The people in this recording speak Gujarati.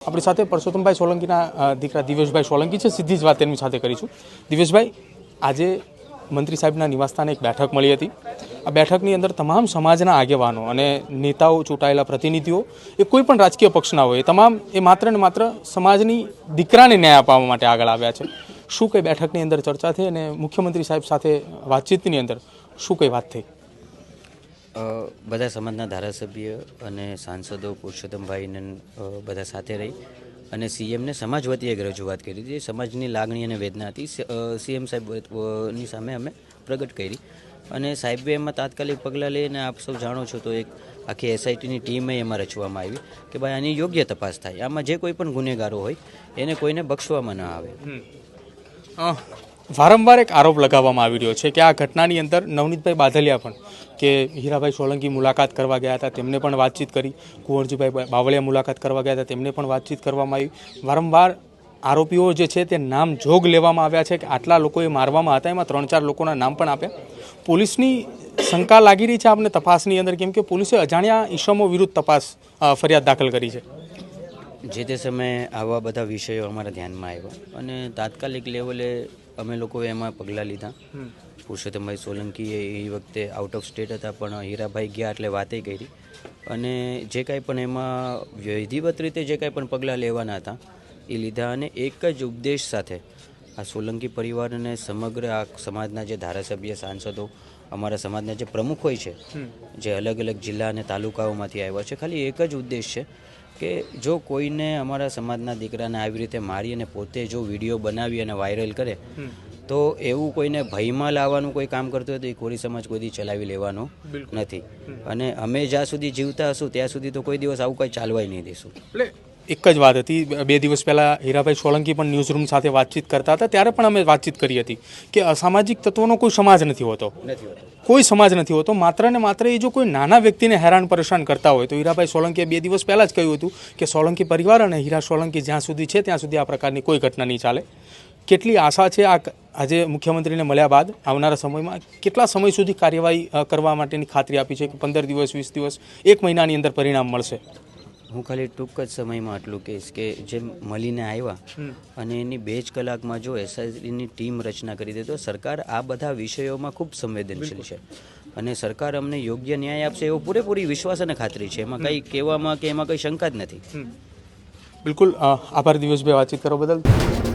આપણી સાથે પરસોત્તમભાઈ સોલંકીના દીકરા દિવેશભાઈ સોલંકી છે. સીધી જ વાત તેમની સાથે કરીશું. દિવેશભાઈ, આજે મંત્રી સાહેબના નિવાસસ્થાને એક બેઠક મળી હતી. આ બેઠકની અંદર તમામ સમાજના આગેવાનો અને નેતાઓ, ચૂંટાયેલા પ્રતિનિધિઓ, એ કોઈ પણ રાજકીય પક્ષના હોય, તમામ એ માત્ર ને માત્ર સમાજની દીકરાને ન્યાય અપાવવા માટે આગળ આવ્યા છે. શું કઈ બેઠકની અંદર ચર્ચા થઈ અને મુખ્યમંત્રી સાહેબ સાથે વાતચીતની અંદર શું કઈ વાત થઈ? બધા સમાજના ધારાસભ્ય અને સાંસદો પુરુષોત્તમભાઈને બધા સાથે રહી અને સીએમને સમાજ વતી એક રજૂઆત કરી હતી. સમાજની લાગણી અને વેદના હતી સીએમ સાહેબની સામે અમે પ્રગટ કરી અને સાહેબે એમાં તાત્કાલિક પગલાં લઈને આપ સૌ જાણો છો તો એક આખી એસઆઈટીની ટીમે એમાં રચવામાં આવી કે ભાઈ આની યોગ્ય તપાસ થાય. આમાં જે કોઈ પણ ગુનેગારો હોય એને કોઈને બક્ષવામાં ન આવે. વારંવાર એક આરોપ લગાવવામાં આવી રહ્યો છે કે આ ઘટનાની અંદર નવનીતભાઈ બાદલિયા પણ કે હીરાભાઈ સોલંકી મુલાકાત કરવા ગયા હતા, તેમને પણ વાતચીત કરી. કુંવરજીભાઈ બાવળિયા મુલાકાત કરવા ગયા હતા, તેમને પણ વાતચીત કરવામાં આવી. વારંવાર આરોપીઓ જે છે તે નામ જોગ લેવામાં આવ્યા છે કે આટલા લોકોએ મારવામાં હતા, એમાં 3-4 લોકોના નામ પણ આપ્યા. પોલીસની શંકા લાગી રહી છે આપને તપાસની અંદર, કેમ કે પોલીસે અજાણ્યા ઈસમો વિરુદ્ધ ફરિયાદ દાખલ કરી છે. જે તે સમયે આવા બધા વિષયો અમારા ધ્યાનમાં આવ્યા અને તાત્કાલિક લેવલે અમે લોકોએ એમાં પગલાં લીધા. પુરુષોત્તમભાઈ સોલંકીએ એ વખતે આઉટ ઓફ સ્ટેટ હતા, પણ હીરાભાઈ ગયા એટલે વાતે કરી અને જે કાંઈ પણ એમાં વિધિવત રીતે જે કાંઈ પણ પગલાં લેવાના હતા એ લીધા અને એક જ ઉપદેશ સાથે આ સોલંકી પરિવાર અને સમગ્ર આ સમાજના જે ધારાસભ્ય, સાંસદો, અમારા સમાજના જે પ્રમુખ હોય છે, જે અલગ અલગ જિલ્લા અને તાલુકાઓમાંથી આવ્યા છે, ખાલી એક જ ઉદ્દેશ છે કે જો કોઈને અમારા સમાજના દીકરાને આવી રીતે મારી અને પોતે જો વિડીયો બનાવી અને વાયરલ કરે તો એવું કોઈને ભયમાં લાવવાનું કોઈ કામ કરતું હોય તો એ કોરી સમાજ કોઈ દી ચલાવી લેવાનો નથી અને અમે જ્યાં સુધી જીવતા હશું ત્યાં સુધી તો કોઈ દિવસ આવું કંઈ ચાલવાય નહીં દઈશું. એટલે એક જ વાત હતી, 2 દિવસ પહેલાં હીરાભાઈ સોલંકી પણ ન્યૂઝરૂમ સાથે વાતચીત કરતા હતા, ત્યારે પણ અમે વાતચીત કરી હતી કે અસામાજિક તત્વોનો કોઈ સમાજ નથી હોતો, કોઈ સમાજ નથી હોતો. માત્ર ને માત્ર એ જો કોઈ નાના વ્યક્તિને હેરાન પરેશાન કરતા હોય તો હીરાભાઈ સોલંકીએ 2 દિવસ પહેલાં જ કહ્યું હતું કે સોલંકી પરિવાર અને હીરા સોલંકી જ્યાં સુધી છે ત્યાં સુધી આ પ્રકારની કોઈ ઘટના નહીં ચાલે. કેટલી આશા છે આજે મુખ્યમંત્રીને મળ્યા બાદ આવનારા સમયમાં કેટલા સમય સુધી કાર્યવાહી કરવા માટેની ખાતરી આપી છે કે 15 દિવસ, 20 દિવસ, 1 મહિનાની અંદર પરિણામ મળશે? હું ખાલી ટૂંક જ સમયમાં આટલું કહીશ કે જે મળીને આવ્યા અને એની 2 જ કલાકમાં જો એસઆઈટીની ટીમ રચના કરી દે તો સરકાર આ બધા વિષયોમાં ખૂબ સંવેદનશીલ છે અને સરકાર અમને યોગ્ય ન્યાય આપશે એવો પૂરેપૂરી વિશ્વાસ અને ખાતરી છે. એમાં કંઈ કહેવામાં કે એમાં કંઈ શંકા જ નથી. બિલકુલ. આભાર દિવેશભાઈ વાતચીત કરવા બદલ.